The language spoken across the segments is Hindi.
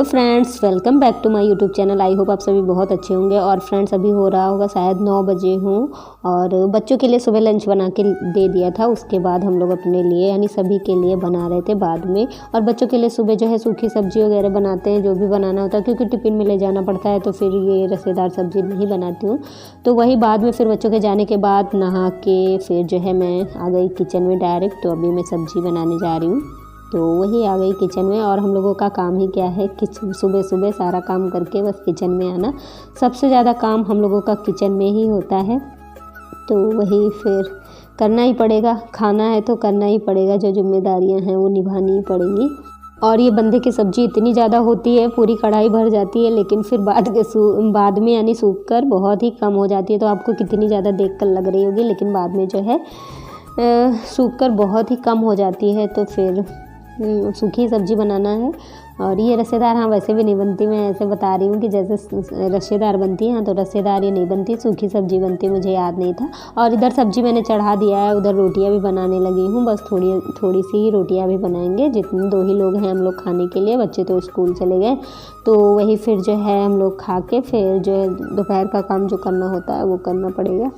Hello friends, welcome back to my YouTube channel. I hope आप सभी बहुत अच्छे होंगे। और फ्रेंड्स, अभी हो रहा होगा शायद 9 बजे हूँ और बच्चों के लिए सुबह लंच बना के दे दिया था। उसके बाद हम लोग अपने लिए यानी सभी के लिए बना रहे थे बाद में। और बच्चों के लिए सुबह जो है सूखी सब्जी वगैरह बनाते हैं, जो भी बनाना होता है, क्योंकि टिफ़िन में ले जाना पड़ता है, तो फिर ये रसेदार सब्ज़ी नहीं बनाती हूँ। तो वही बाद में फिर बच्चों के जाने के बाद नहा के फिर जो है मैं आ गई किचन में डायरेक्ट। तो अभी मैं सब्ज़ी बनाने जा रही हूँ। तो वही आ गई किचन में। और हम लोगों का काम ही क्या है, किचन सुबह सुबह सारा काम करके बस किचन में आना। सबसे ज़्यादा काम हम लोगों का किचन में ही होता है। तो वही फिर करना ही पड़ेगा, खाना है तो करना ही पड़ेगा। जो जिम्मेदारियां हैं वो निभानी ही पड़ेंगी। और ये बंदे की सब्ज़ी इतनी ज़्यादा होती है, पूरी कढ़ाई भर जाती है, लेकिन फिर बाद में यानी सूख कर बहुत ही कम हो जाती है। तो आपको कितनी ज़्यादा देख कर लग रही होगी, लेकिन बाद में जो है सूख कर बहुत ही कम हो जाती है। तो फिर सूखी सब्ज़ी बनाना है। और ये रसेदार हाँ वैसे भी नहीं बनती, मैं ऐसे बता रही हूँ कि जैसे रसेदार बनती है। हाँ, तो रसेदार ये नहीं बनती, सूखी सब्ज़ी बनती, मुझे याद नहीं था। और इधर सब्ज़ी मैंने चढ़ा दिया है, उधर रोटियां भी बनाने लगी हूँ। बस थोड़ी सी ही रोटियां भी बनाएंगे, जितने 2 ही लोग हैं हम लोग खाने के लिए। बच्चे तो स्कूल चले गए। तो वही फिर जो है हम लोग खा के फिर जो है दोपहर का काम जो करना होता है वो करना पड़ेगा।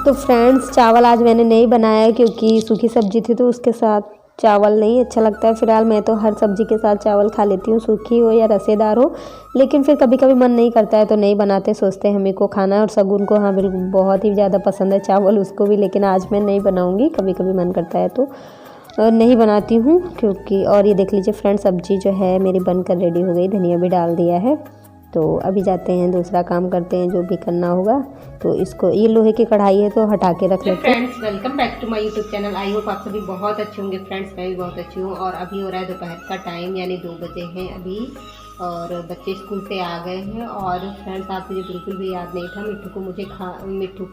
तो फ्रेंड्स, चावल आज मैंने नहीं बनाया क्योंकि सूखी सब्ज़ी थी, तो उसके साथ चावल नहीं अच्छा लगता है। फिलहाल मैं तो हर सब्ज़ी के साथ चावल खा लेती हूँ, सूखी हो या रसेदार हो। लेकिन फिर कभी कभी मन नहीं करता है तो नहीं बनाते, सोचते हैं हमें को खाना है। और सगुन को हाँ बिल्कुल बहुत ही ज़्यादा पसंद है चावल, उसको भी। लेकिन आज मैं नहीं बनाऊँगी, कभी कभी मन करता है तो नहीं बनाती हूँ क्योंकि। और ये देख लीजिए फ्रेंड्स, सब्ज़ी जो है मेरी बनकर रेडी हो गई, धनिया भी डाल दिया है। तो अभी जाते हैं दूसरा काम करते हैं जो भी करना होगा। तो इसको, ये लोहे की कढ़ाई है तो हटा के रख लेते हैं। Friends, welcome back to my YouTube channel. I hope आप सभी बहुत अच्छे होंगे। फ्रेंड्स, मैं भी बहुत अच्छी हूँ। और अभी हो रहा है दोपहर का टाइम, यानी 2 बजे हैं अभी। और बच्चे स्कूल से आ गए हैं। और फ्रेंड्स, आप मुझे बिल्कुल भी याद नहीं था, मिट्ठू को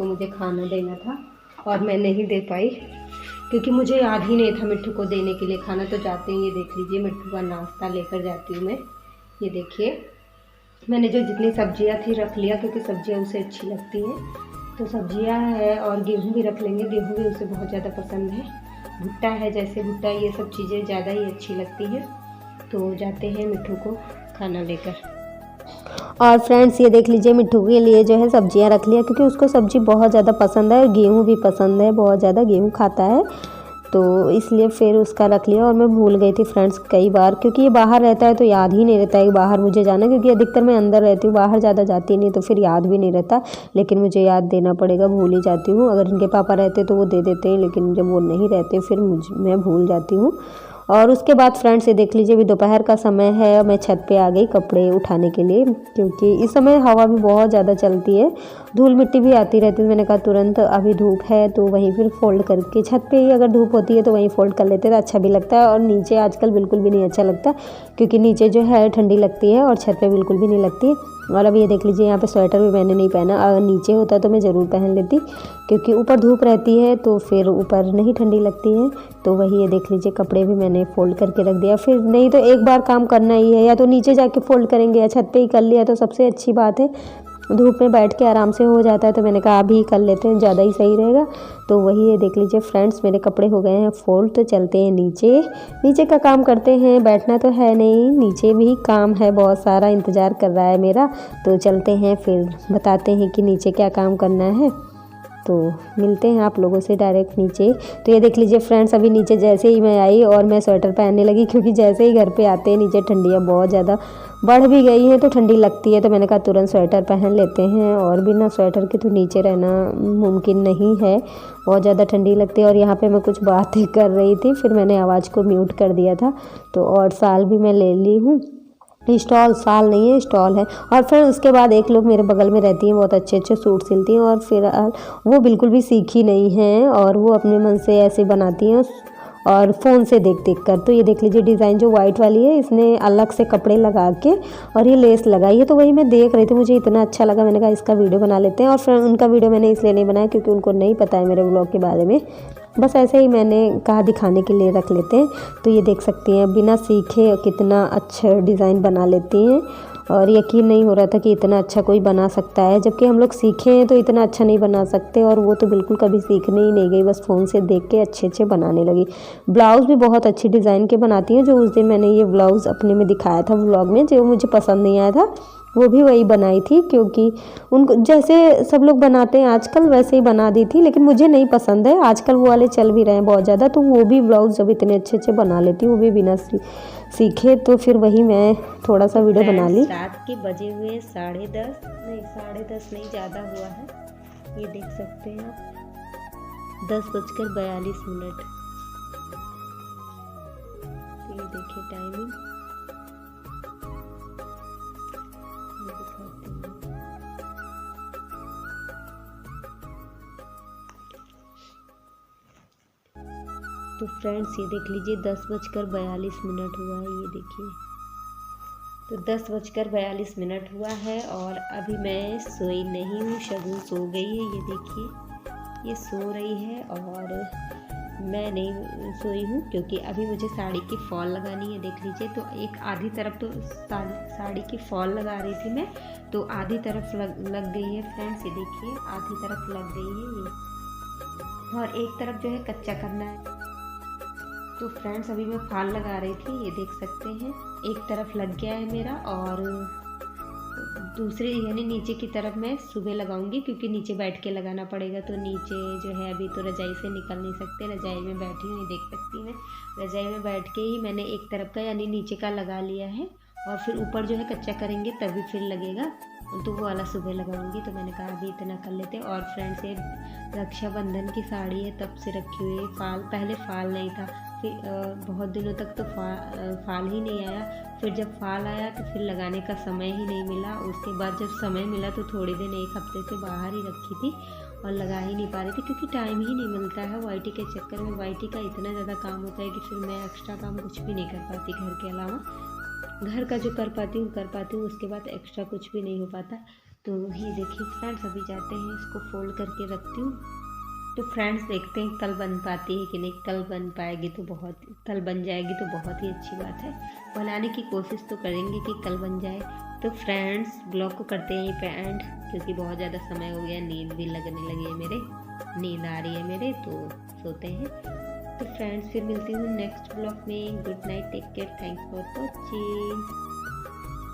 मुझे खाना देना था और मैं नहीं दे पाई क्योंकि मुझे याद ही नहीं था मिट्ठू को देने के लिए खाना। तो जाते हैं, ये देख लीजिए मिट्ठू का नाश्ता लेकर जाती हूँ मैं। ये देखिए, मैंने जो जितनी सब्जियां थी रख लिया क्योंकि सब्जियां उसे अच्छी लगती हैं। तो सब्जियां है और गेहूं भी रख लेंगे, गेहूं भी उसे बहुत ज़्यादा पसंद है। भुट्टा है, जैसे भुट्टा, ये सब चीज़ें ज़्यादा ही अच्छी लगती हैं। तो जाते हैं मिट्ठू को खाना लेकर। और फ्रेंड्स, ये देख लीजिए मिट्ठू के लिए जो है सब्जियां रख लिया क्योंकि उसको सब्जी बहुत ज़्यादा पसंद है और गेहूँ भी पसंद है, बहुत ज़्यादा गेहूँ खाता है। तो इसलिए फिर उसका रख लिया। और मैं भूल गई थी फ्रेंड्स कई बार, क्योंकि ये बाहर रहता है तो याद ही नहीं रहता है कि बाहर मुझे जाना, क्योंकि अधिकतर मैं अंदर रहती हूँ, बाहर ज़्यादा जाती नहीं, तो फिर याद भी नहीं रहता। लेकिन मुझे याद देना पड़ेगा, भूल ही जाती हूँ। अगर इनके पापा रहते तो वो दे देते हैं, लेकिन जब वो नहीं रहते फिर मैं भूल जाती हूँ। और उसके बाद फ्रेंड्स, ये देख लीजिए अभी दोपहर का समय है और मैं छत पे आ गई कपड़े उठाने के लिए, क्योंकि इस समय हवा भी बहुत ज़्यादा चलती है, धूल मिट्टी भी आती रहती है। मैंने कहा तुरंत अभी धूप है तो वहीं फिर फोल्ड करके, छत पे ही अगर धूप होती है तो वहीं फोल्ड कर लेते हैं, तो अच्छा भी लगता है। और नीचे आजकल बिल्कुल भी नहीं अच्छा लगता क्योंकि नीचे जो है ठंडी लगती है और छत पे बिल्कुल भी नहीं लगती। और अब ये देख लीजिए यहाँ पे स्वेटर भी मैंने नहीं पहना, अगर नीचे होता तो मैं ज़रूर पहन लेती क्योंकि ऊपर धूप रहती है तो फिर ऊपर नहीं ठंडी लगती है। तो वही ये देख लीजिए कपड़े भी मैंने फ़ोल्ड करके रख दिया। फिर नहीं तो एक बार काम करना ही है, या तो नीचे जाके फ़ोल्ड करेंगे या छत पे ही कर लिया तो सबसे अच्छी बात है, धूप में बैठ के आराम से हो जाता है। तो मैंने कहा अभी कर लेते हैं, ज़्यादा ही सही रहेगा। तो वही ये देख लीजिए फ्रेंड्स, मेरे कपड़े हो गए हैं फोल्ड। तो चलते हैं नीचे का काम करते हैं, बैठना तो है नहीं, नीचे भी काम है, बहुत सारा इंतज़ार कर रहा है मेरा। तो चलते हैं, फिर बताते हैं कि नीचे क्या काम करना है। तो मिलते हैं आप लोगों से डायरेक्ट नीचे। तो ये देख लीजिए फ्रेंड्स, अभी नीचे जैसे ही मैं आई और मैं स्वेटर पहनने लगी, क्योंकि जैसे ही घर पे आते हैं नीचे ठंडियाँ बहुत ज़्यादा बढ़ भी गई हैं तो ठंडी लगती है। तो मैंने कहा तुरंत स्वेटर पहन लेते हैं, और बिना स्वेटर के तो नीचे रहना मुमकिन नहीं है, बहुत ज़्यादा ठंडी लगती है। और यहाँ पे मैं कुछ बातें कर रही थी, फिर मैंने आवाज़ को म्यूट कर दिया था। तो और शाल भी मैं ले ली हूँ, स्टॉल, साल नहीं है, स्टॉल है। और फिर उसके बाद एक लोग मेरे बगल में रहती हैं, बहुत अच्छे अच्छे सूट सिलती हैं, और फिर वो बिल्कुल भी सीखी नहीं हैं और वो अपने मन से ऐसे बनाती हैं और फ़ोन से देख देख कर। तो ये देख लीजिए डिज़ाइन जो वाइट वाली है, इसने अलग से कपड़े लगा के और ये लेस लगाई है। तो वही मैं देख रही थी, मुझे इतना अच्छा लगा, मैंने कहा इसका वीडियो बना लेते हैं। और फिर उनका वीडियो मैंने इसलिए नहीं बनाया क्योंकि उनको नहीं पता है मेरे ब्लॉग के बारे में, बस ऐसे ही मैंने कहा दिखाने के लिए रख लेते हैं। तो ये देख सकती हैं बिना सीखे कितना अच्छा डिज़ाइन बना लेती हैं, और यकीन नहीं हो रहा था कि इतना अच्छा कोई बना सकता है, जबकि हम लोग सीखे हैं तो इतना अच्छा नहीं बना सकते। और वो तो बिल्कुल कभी सीखने ही नहीं गई, बस फ़ोन से देख के अच्छे अच्छे बनाने लगी। ब्लाउज़ भी बहुत अच्छी डिज़ाइन के बनाती हैं, जो उस दिन मैंने ये ब्लाउज़ अपने में दिखाया था व्लॉग में, जो मुझे पसंद नहीं आया था, वो भी वही बनाई थी, क्योंकि उनको जैसे सब लोग बनाते हैं आजकल वैसे ही बना दी थी, लेकिन मुझे नहीं पसंद है। आजकल वो वाले चल भी रहे हैं बहुत ज़्यादा, तो वो भी ब्लाउज़ जब इतने अच्छे अच्छे बना लेती हूँ, वो भी बिना सीखे, तो फिर वही मैं थोड़ा सा वीडियो बना ली। रात के बजे हुए 10:30 नहीं ज़्यादा हुआ है, ये देख सकते हैं आप, 10:42। ये देखिए टाइमिंग, तो फ्रेंड्स ये देख लीजिए 10:42 हुआ है, ये देखिए। तो 10:42 हुआ है और अभी मैं सोई नहीं हूँ, शगुन सो गई है, ये देखिए ये सो रही है और मैं नहीं सोई हूँ, क्योंकि अभी मुझे साड़ी की फॉल लगानी है। देख लीजिए, तो एक आधी तरफ तो साड़ी की फॉल लगा रही थी मैं, तो आधी तरफ लग गई है फ्रेंड्स, ये देखिए आधी तरफ लग गई है ये, और एक तरफ जो है कच्चा करना है। तो फ्रेंड्स अभी मैं फाल लगा रही थी, ये देख सकते हैं एक तरफ लग गया है मेरा, और दूसरी यानी नीचे की तरफ मैं सुबह लगाऊंगी, क्योंकि नीचे बैठ के लगाना पड़ेगा। तो नीचे जो है अभी तो रजाई से निकल नहीं सकते, रजाई में बैठी हूँ, ये देख सकती हैं, रजाई में बैठ के ही मैंने एक तरफ का यानी नीचे का लगा लिया है, और फिर ऊपर जो है कच्चा करेंगे तभी फिर लगेगा, तो वो वाला सुबह लगाऊंगी। तो मैंने कहा अभी इतना कर लेते। और फ्रेंड्स ये रक्षाबंधन की साड़ी है, तब से रखी हुई है। फाल पहले फाल नहीं था, फिर बहुत दिनों तक तो फाल ही नहीं आया, फिर जब फाल आया तो फिर लगाने का समय ही नहीं मिला। उसके बाद जब समय मिला तो थोड़े दिन, एक हफ्ते से बाहर ही रखी थी और लगा ही नहीं पा रही थी, क्योंकि टाइम ही नहीं मिलता है। वाईटी के चक्कर में वाईटी का इतना ज़्यादा काम होता है कि फिर मैं एक्स्ट्रा काम कुछ भी नहीं कर पाती घर के अलावा। घर का जो कर पाती हूँ, उसके बाद एक्स्ट्रा कुछ भी नहीं हो पाता। तो ये देखिए फ्रेंड्स अभी जाते हैं, इसको फोल्ड करके रखती हूँ। तो फ्रेंड्स देखते हैं कल बन पाती है कि नहीं। कल बन पाएगी तो कल बन जाएगी तो बहुत ही अच्छी बात है। बनाने की कोशिश तो करेंगे कि कल बन जाए। तो फ्रेंड्स ब्लॉग को करते हैं यहीं पे एंड, क्योंकि बहुत ज़्यादा समय हो गया, नींद भी लगने लगी है मेरे, नींद आ रही है मेरे, तो सोते हैं। तो फ्रेंड्स फिर मिलती हूँ नेक्स्ट ब्लॉग में। Good night, take care, thanks for watching.